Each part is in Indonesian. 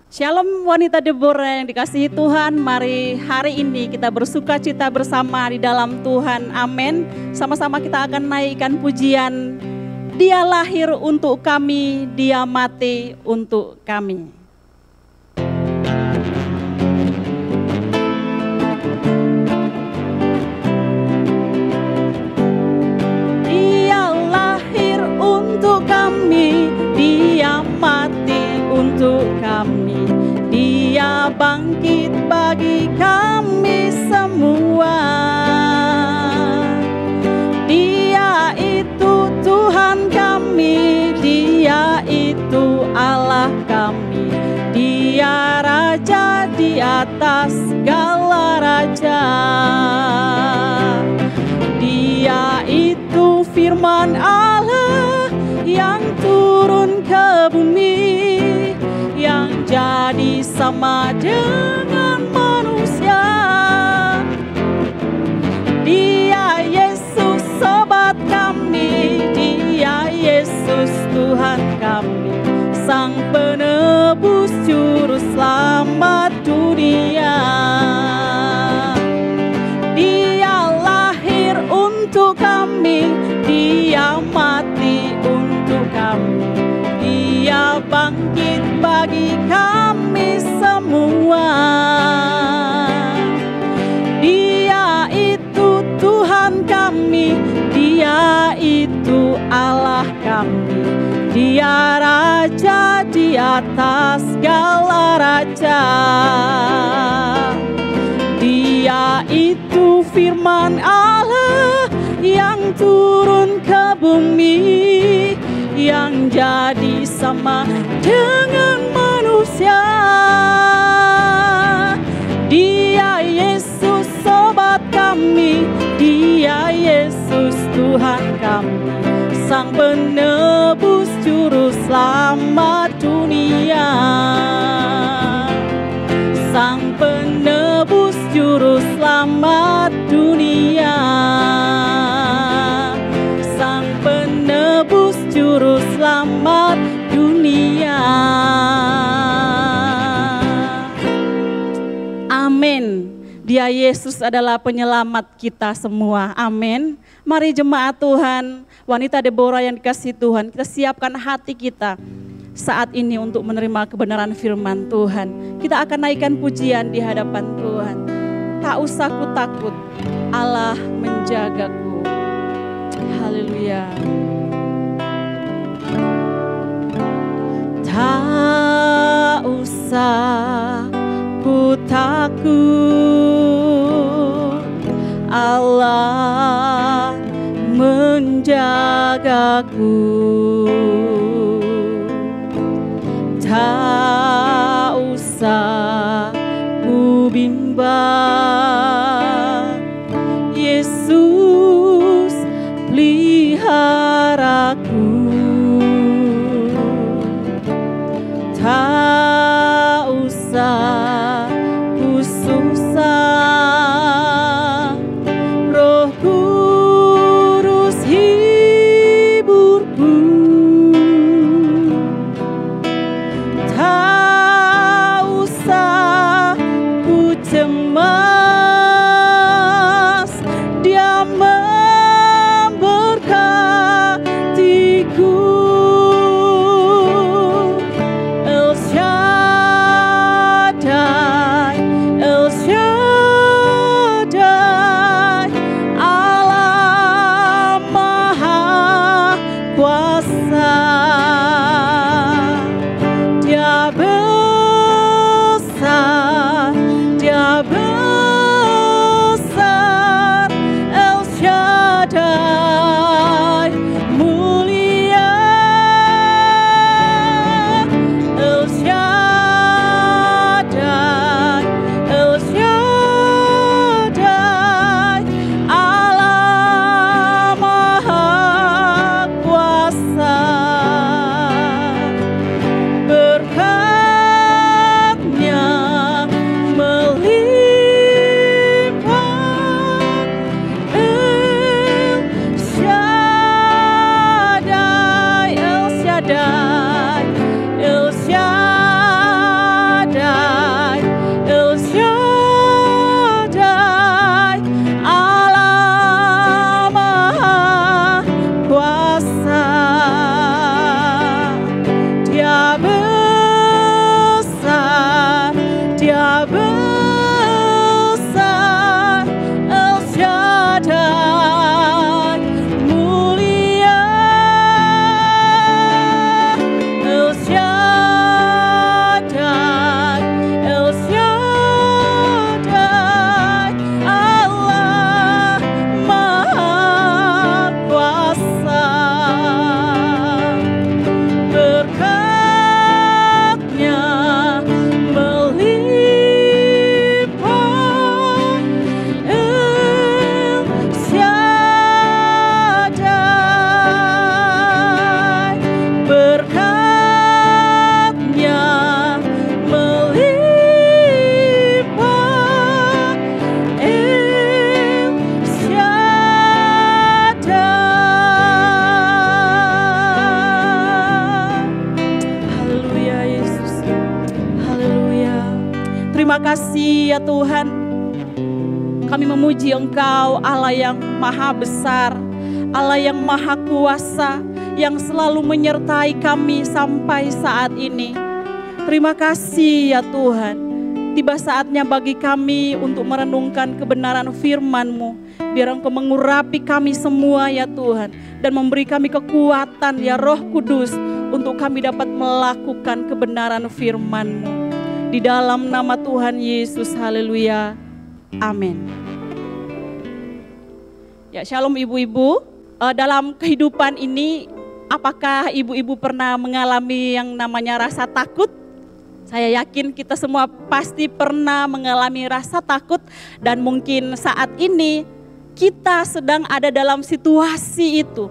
Shalom wanita Deborah yang dikasihi Tuhan. Mari hari ini kita bersuka cita bersama di dalam Tuhan. Amin. Sama-sama kita akan naikkan pujian. Dia lahir untuk kami, Dia mati untuk kami. Dia lahir untuk kami, Dia mati untuk kami, Dia bangkit bagi kami semua. Dia itu Tuhan kami, Dia itu Allah kami, Dia Raja di atas segala raja. Dia itu firman Allah yang turun ke bumi, yang jadi sama dengan manusia. Dia Yesus sobat kami, Dia Yesus Tuhan kami, Sang penebus juru selamat dunia. Dia lahir untuk kami, Dia mati untuk kami, Dia bangkit bagi kami semua. Dia itu Tuhan kami, Dia itu Allah kami, Dia Raja di atas segala raja. Dia itu firman Allah yang turun ke bumi, yang jadi sama dengan manusia. Dia Yesus sobat kami, Dia Yesus Tuhan kami, Sang penebus juru selamat dunia. Sang penebus juru selamat dunia, Sang penebus juru selamat dunia. Amin. Dia Yesus adalah penyelamat kita semua. Amin. Mari jemaat Tuhan, wanita Deborah yang dikasihi Tuhan, kita siapkan hati kita saat ini untuk menerima kebenaran firman Tuhan. Kita akan naikkan pujian di hadapan Tuhan. Tak usah ku takut, Allah menjagaku. Haleluya. Tak usah ku takut, Allah menjagaku. Tak usah ku bimbang, Yesus peliharaku. Tak melimpah, El Shaddai, berkat-Nya melimpah, El Shaddai. Haleluya Yesus, haleluya. Terima kasih ya Tuhan, kami memuji Engkau, Allah yang maha besar, Allah yang maha kuasa, yang selalu menyertai kami sampai saat ini. Terima kasih ya Tuhan, tiba saatnya bagi kami untuk merenungkan kebenaran firman-Mu. Biar Engkau mengurapi kami semua ya Tuhan, dan memberi kami kekuatan ya Roh Kudus, untuk kami dapat melakukan kebenaran firman-Mu. Di dalam nama Tuhan Yesus, haleluya, amin. Ya, shalom ibu-ibu. Dalam kehidupan ini, apakah ibu-ibu pernah mengalami yang namanya rasa takut? Saya yakin kita semua pasti pernah mengalami rasa takut, dan mungkin saat ini kita sedang ada dalam situasi itu.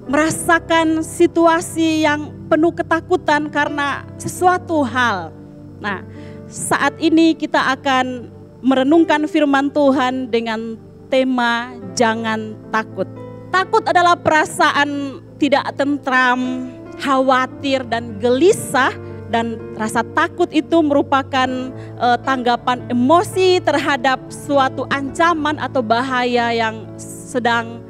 Merasakan situasi yang penuh ketakutan karena sesuatu hal. Nah, saat ini kita akan merenungkan firman Tuhan dengan tema jangan takut. Takut adalah perasaan tidak tentram, khawatir dan gelisah, dan rasa takut itu merupakan tanggapan emosi terhadap suatu ancaman atau bahaya yang sedang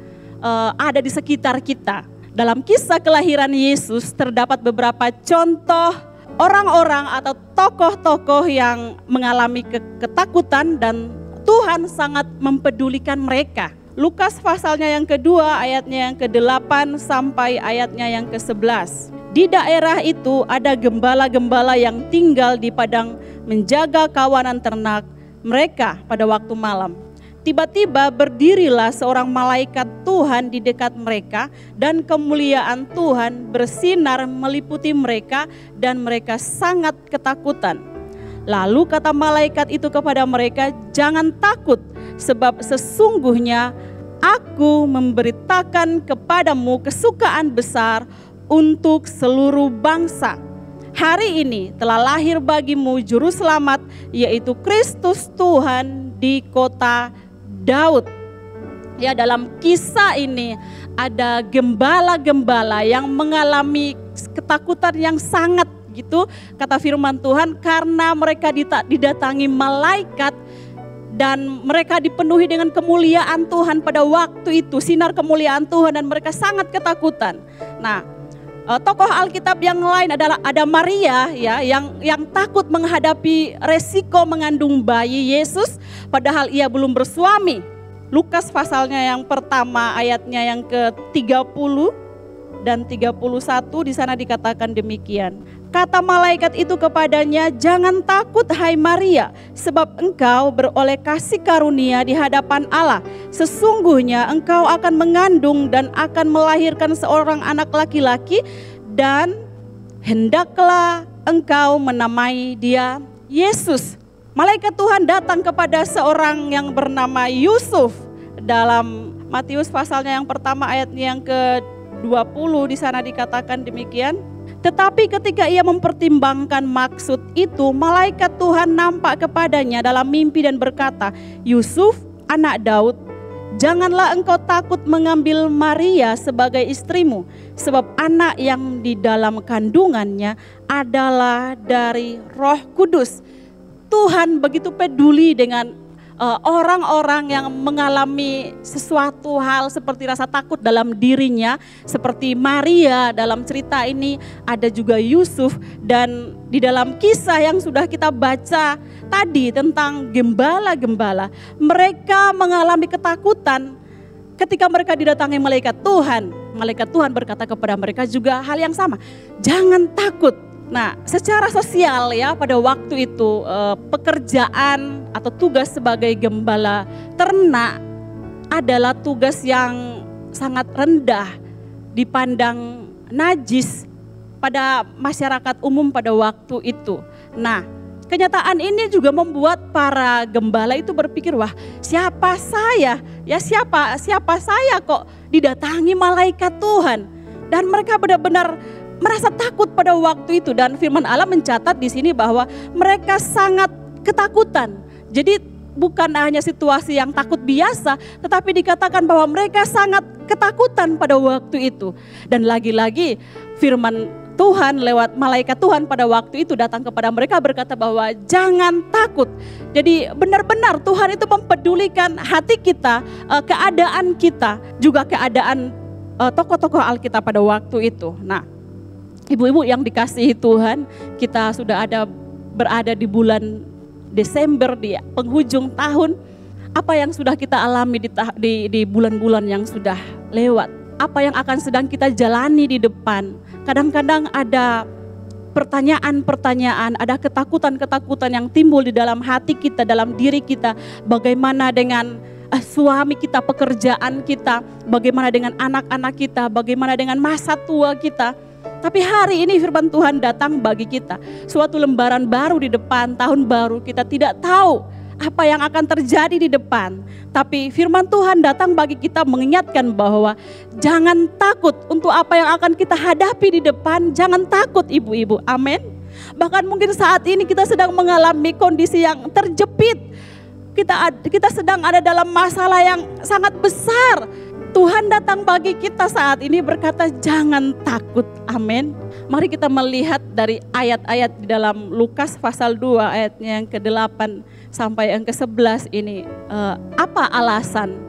ada di sekitar kita. Dalam kisah kelahiran Yesus terdapat beberapa contoh orang-orang atau tokoh-tokoh yang mengalami ketakutan dan Tuhan sangat mempedulikan mereka. Lukas pasalnya yang kedua, ayatnya yang ke-8 sampai ayatnya yang ke-11. Di daerah itu ada gembala-gembala yang tinggal di padang menjaga kawanan ternak mereka pada waktu malam. Tiba-tiba berdirilah seorang malaikat Tuhan di dekat mereka, dan kemuliaan Tuhan bersinar meliputi mereka, dan mereka sangat ketakutan. Lalu kata malaikat itu kepada mereka, "Jangan takut, sebab sesungguhnya aku memberitakan kepadamu kesukaan besar untuk seluruh bangsa. Hari ini telah lahir bagimu juru selamat, yaitu Kristus Tuhan di kota Daud." Ya, dalam kisah ini ada gembala-gembala yang mengalami ketakutan yang sangat gitu, kata firman Tuhan, karena mereka didatangi malaikat dan mereka dipenuhi dengan kemuliaan Tuhan pada waktu itu, sinar kemuliaan Tuhan, dan mereka sangat ketakutan. Nah, tokoh Alkitab yang lain adalah ada Maria ya, yang takut menghadapi resiko mengandung bayi Yesus padahal ia belum bersuami. Lukas pasalnya yang pertama ayatnya yang ke-30 dan 31 di sana dikatakan demikian. Kata malaikat itu kepadanya, "Jangan takut hai Maria, sebab engkau beroleh kasih karunia di hadapan Allah. Sesungguhnya engkau akan mengandung dan akan melahirkan seorang anak laki-laki, dan hendaklah engkau menamai dia Yesus." Malaikat Tuhan datang kepada seorang yang bernama Yusuf. Dalam Matius pasalnya yang pertama ayatnya yang ke-20 di sana dikatakan demikian. Tetapi ketika ia mempertimbangkan maksud itu, malaikat Tuhan nampak kepadanya dalam mimpi dan berkata, "Yusuf, anak Daud, janganlah engkau takut mengambil Maria sebagai istrimu, sebab anak yang di dalam kandungannya adalah dari Roh Kudus." Tuhan begitu peduli dengan orang-orang yang mengalami sesuatu hal seperti rasa takut dalam dirinya, seperti Maria dalam cerita ini, ada juga Yusuf, dan di dalam kisah yang sudah kita baca tadi tentang gembala-gembala, mereka mengalami ketakutan ketika mereka didatangi malaikat Tuhan. Malaikat Tuhan berkata kepada mereka juga hal yang sama, "Jangan takut." Nah, secara sosial ya pada waktu itu pekerjaan atau tugas sebagai gembala ternak adalah tugas yang sangat rendah, dipandang najis. pada masyarakat umum pada waktu itu. Nah, kenyataan ini juga membuat para gembala itu berpikir, wah siapa saya? Ya siapa saya kok didatangi malaikat Tuhan? Dan mereka benar-benar merasa takut pada waktu itu, dan firman Allah mencatat di sini bahwa mereka sangat ketakutan. Jadi bukan hanya situasi yang takut biasa, tetapi dikatakan bahwa mereka sangat ketakutan pada waktu itu. Dan lagi-lagi firman Tuhan lewat malaikat Tuhan pada waktu itu datang kepada mereka berkata bahwa jangan takut. Jadi benar-benar Tuhan itu mempedulikan hati kita, keadaan kita, juga keadaan tokoh-tokoh Alkitab pada waktu itu. Nah, ibu-ibu yang dikasihi Tuhan, kita sudah berada di bulan Desember, di penghujung tahun. Apa yang sudah kita alami di bulan-bulan yang sudah lewat? Apa yang akan sedang kita jalani di depan? Kadang-kadang ada pertanyaan-pertanyaan, ada ketakutan-ketakutan yang timbul di dalam hati kita, dalam diri kita. Bagaimana dengan suami kita, pekerjaan kita, bagaimana dengan anak-anak kita, bagaimana dengan masa tua kita. Tapi hari ini firman Tuhan datang bagi kita. Suatu lembaran baru di depan, tahun baru, kita tidak tahu apa yang akan terjadi di depan. Tapi firman Tuhan datang bagi kita mengingatkan bahwa jangan takut untuk apa yang akan kita hadapi di depan. Jangan takut ibu-ibu, amin. Bahkan mungkin saat ini kita sedang mengalami kondisi yang terjepit. Kita sedang ada dalam masalah yang sangat besar. Tuhan datang bagi kita saat ini berkata jangan takut, amin. Mari kita melihat dari ayat-ayat di dalam Lukas pasal 2 ayatnya yang ke-8 sampai yang ke-11 ini. Apa alasan?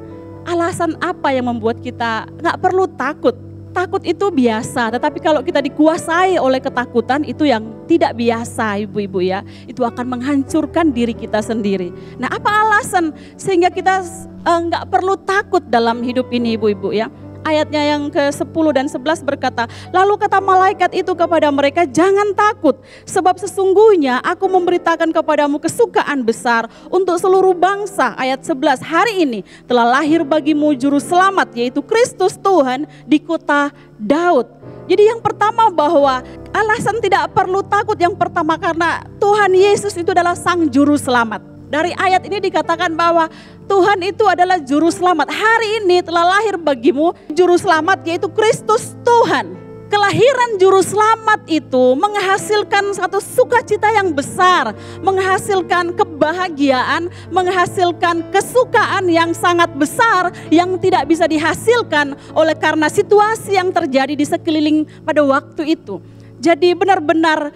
Alasan apa yang membuat kita gak perlu takut? Takut itu biasa, tetapi kalau kita dikuasai oleh ketakutan itu yang tidak biasa ibu-ibu ya. Itu akan menghancurkan diri kita sendiri. Nah, apa alasan sehingga kita enggak perlu takut dalam hidup ini ibu-ibu ya. Ayatnya yang ke-10 dan 11 berkata, lalu kata malaikat itu kepada mereka, jangan takut, sebab sesungguhnya aku memberitakan kepadamu kesukaan besar untuk seluruh bangsa. Ayat 11, hari ini telah lahir bagimu juru selamat, yaitu Kristus Tuhan di kota Daud. Jadi yang pertama bahwa alasan tidak perlu takut yang pertama karena Tuhan Yesus itu adalah sang juru selamat. Dari ayat ini dikatakan bahwa Tuhan itu adalah juru selamat. Hari ini telah lahir bagimu juru selamat, yaitu Kristus Tuhan. Kelahiran juru selamat itu menghasilkan satu sukacita yang besar, menghasilkan kebahagiaan, menghasilkan kesukaan yang sangat besar yang tidak bisa dihasilkan oleh karena situasi yang terjadi di sekeliling pada waktu itu. Jadi benar-benar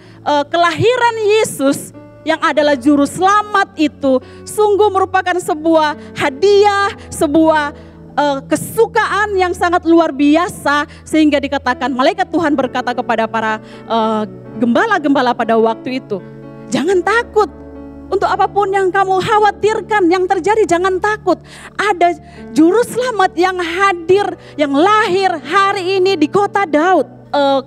kelahiran Yesus yang adalah juru selamat itu sungguh merupakan sebuah hadiah, sebuah kesukaan yang sangat luar biasa, sehingga dikatakan malaikat Tuhan berkata kepada para gembala-gembala pada waktu itu, jangan takut untuk apapun yang kamu khawatirkan yang terjadi, jangan takut. Ada juru selamat yang hadir, yang lahir hari ini di kota Daud.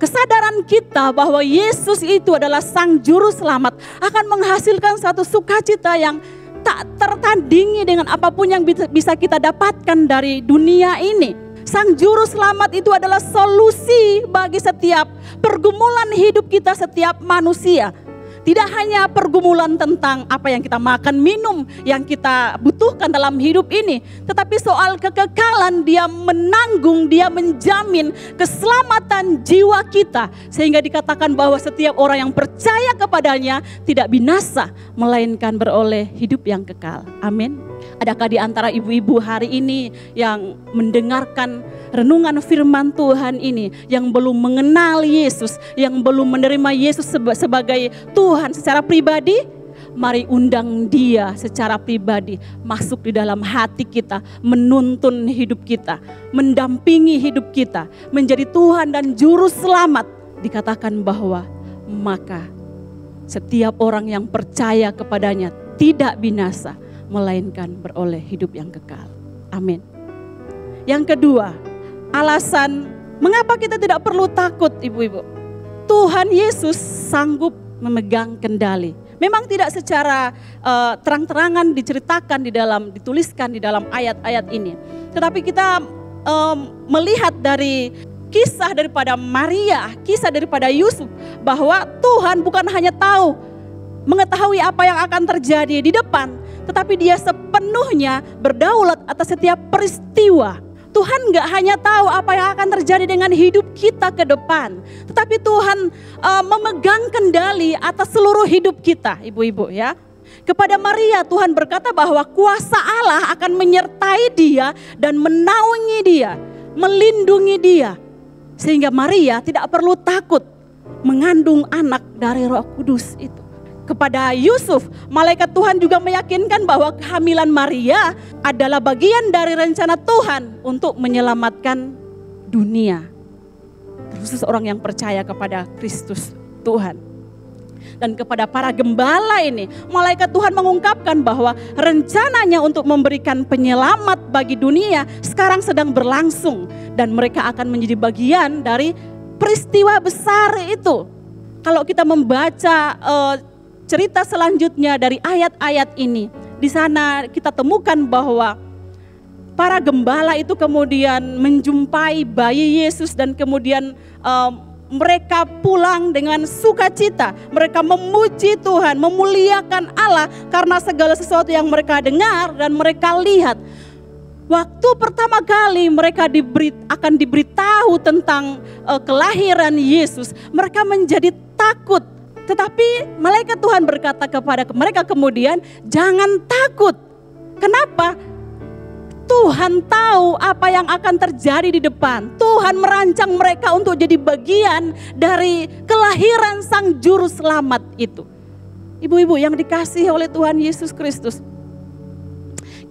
Kesadaran kita bahwa Yesus itu adalah sang juru selamat akan menghasilkan satu sukacita yang tak tertandingi dengan apapun yang bisa kita dapatkan dari dunia ini. Sang juru selamat itu adalah solusi bagi setiap pergumulan hidup kita, setiap manusia. Tidak hanya pergumulan tentang apa yang kita makan, minum, yang kita butuhkan dalam hidup ini. Tetapi soal kekekalan, dia menanggung, dia menjamin keselamatan jiwa kita. Sehingga dikatakan bahwa setiap orang yang percaya kepadanya tidak binasa, melainkan beroleh hidup yang kekal. Amin. Adakah di antara ibu-ibu hari ini yang mendengarkan renungan firman Tuhan ini, yang belum mengenal Yesus, yang belum menerima Yesus sebagai Tuhan secara pribadi? Mari undang dia secara pribadi masuk di dalam hati kita, menuntun hidup kita, mendampingi hidup kita, menjadi Tuhan dan Juru Selamat. Dikatakan bahwa maka setiap orang yang percaya kepadanya tidak binasa, melainkan beroleh hidup yang kekal. Amin. Yang kedua, alasan mengapa kita tidak perlu takut ibu-ibu. Tuhan Yesus sanggup memegang kendali. Memang tidak secara terang-terangan dituliskan di dalam ayat-ayat ini. Tetapi kita melihat dari kisah daripada Maria, kisah daripada Yusuf, bahwa Tuhan bukan hanya mengetahui apa yang akan terjadi di depan, tetapi dia sepenuhnya berdaulat atas setiap peristiwa. Tuhan gak hanya tahu apa yang akan terjadi dengan hidup kita ke depan, tetapi Tuhan memegang kendali atas seluruh hidup kita, ibu-ibu ya. Kepada Maria Tuhan berkata bahwa kuasa Allah akan menyertai dia dan menaungi dia, melindungi dia. Sehingga Maria tidak perlu takut mengandung anak dari Roh Kudus itu. Kepada Yusuf, malaikat Tuhan juga meyakinkan bahwa kehamilan Maria adalah bagian dari rencana Tuhan untuk menyelamatkan dunia. Terus orang yang percaya kepada Kristus Tuhan. Dan kepada para gembala ini, malaikat Tuhan mengungkapkan bahwa rencananya untuk memberikan penyelamat bagi dunia sekarang sedang berlangsung. Dan mereka akan menjadi bagian dari peristiwa besar itu. Kalau kita membaca cerita selanjutnya dari ayat-ayat ini, di sana kita temukan bahwa para gembala itu kemudian menjumpai bayi Yesus dan kemudian mereka pulang dengan sukacita. Mereka memuji Tuhan, memuliakan Allah karena segala sesuatu yang mereka dengar dan mereka lihat. Waktu pertama kali mereka akan diberitahu tentang kelahiran Yesus, mereka menjadi takut. Tetapi malaikat Tuhan berkata kepada mereka kemudian, jangan takut. Kenapa? Tuhan tahu apa yang akan terjadi di depan. Tuhan merancang mereka untuk jadi bagian dari kelahiran Sang Juru Selamat itu. Ibu-ibu yang dikasihi oleh Tuhan Yesus Kristus.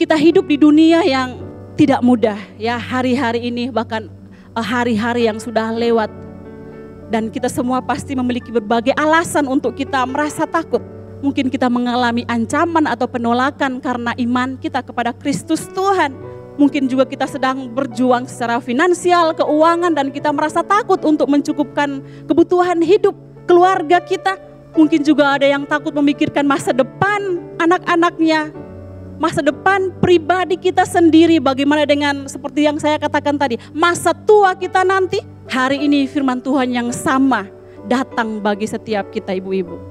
Kita hidup di dunia yang tidak mudah ya, hari-hari ini bahkan hari-hari yang sudah lewat. Dan kita semua pasti memiliki berbagai alasan untuk kita merasa takut. Mungkin kita mengalami ancaman atau penolakan karena iman kita kepada Kristus Tuhan. Mungkin juga kita sedang berjuang secara finansial, keuangan, dan kita merasa takut untuk mencukupkan kebutuhan hidup keluarga kita. Mungkin juga ada yang takut memikirkan masa depan anak-anaknya, masa depan pribadi kita sendiri. Bagaimana dengan seperti yang saya katakan tadi, masa tua kita nanti. Hari ini firman Tuhan yang sama datang bagi setiap kita, ibu-ibu.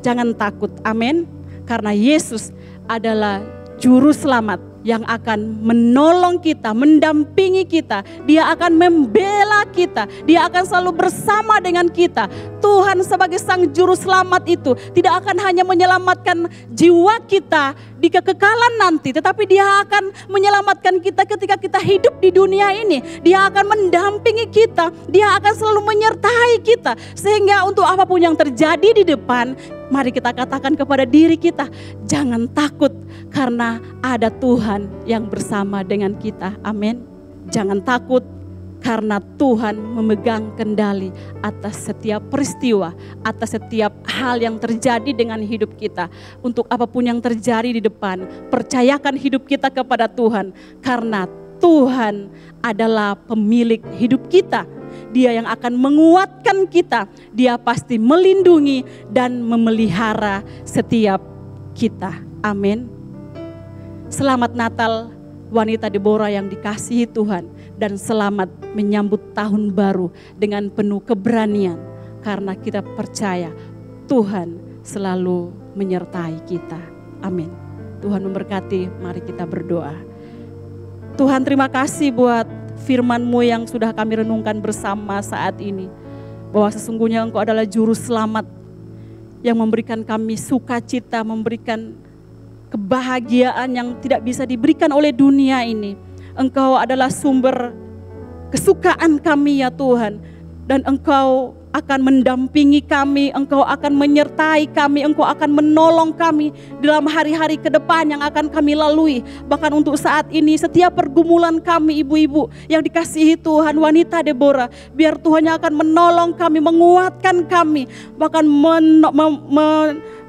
Jangan takut, amin. Karena Yesus adalah Juru Selamat yang akan menolong kita, mendampingi kita. Dia akan membela kita, dia akan selalu bersama dengan kita. Tuhan sebagai Sang Juru Selamat itu tidak akan hanya menyelamatkan jiwa kita di kekekalan nanti, tetapi dia akan menyelamatkan kita ketika kita hidup di dunia ini. Dia akan mendampingi kita, dia akan selalu menyertai kita. Sehingga untuk apapun yang terjadi di depan, mari kita katakan kepada diri kita, jangan takut karena ada Tuhan yang bersama dengan kita. Amin. Jangan takut karena Tuhan memegang kendali atas setiap peristiwa, atas setiap hal yang terjadi dengan hidup kita. Untuk apapun yang terjadi di depan, percayakan hidup kita kepada Tuhan karena Tuhan adalah pemilik hidup kita. Dia yang akan menguatkan kita. Dia pasti melindungi dan memelihara setiap kita. Amin. Selamat Natal wanita Deborah yang dikasihi Tuhan. Dan selamat menyambut tahun baru dengan penuh keberanian. Karena kita percaya Tuhan selalu menyertai kita. Amin. Tuhan memberkati, mari kita berdoa. Tuhan terima kasih buat firman-Mu yang sudah kami renungkan bersama saat ini. Bahwa sesungguhnya Engkau adalah Juru Selamat yang memberikan kami sukacita, memberikan kebahagiaan yang tidak bisa diberikan oleh dunia ini. Engkau adalah sumber kesukaan kami ya Tuhan. Dan Engkau akan mendampingi kami, Engkau akan menyertai kami, Engkau akan menolong kami dalam hari-hari ke depan yang akan kami lalui. Bahkan untuk saat ini setiap pergumulan kami ibu-ibu yang dikasihi Tuhan, wanita Deborah, biar Tuhan yang akan menolong kami, menguatkan kami, bahkan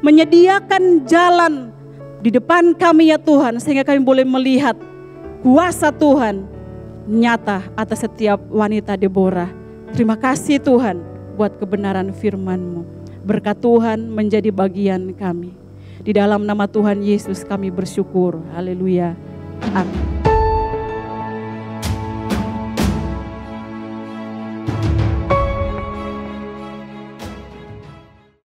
menyediakan jalan di depan kami ya Tuhan, sehingga kami boleh melihat kuasa Tuhan nyata atas setiap wanita Deborah. Terima kasih Tuhan buat kebenaran firman-Mu. Berkat Tuhan menjadi bagian kami. Di dalam nama Tuhan Yesus kami bersyukur. Haleluya. Amin.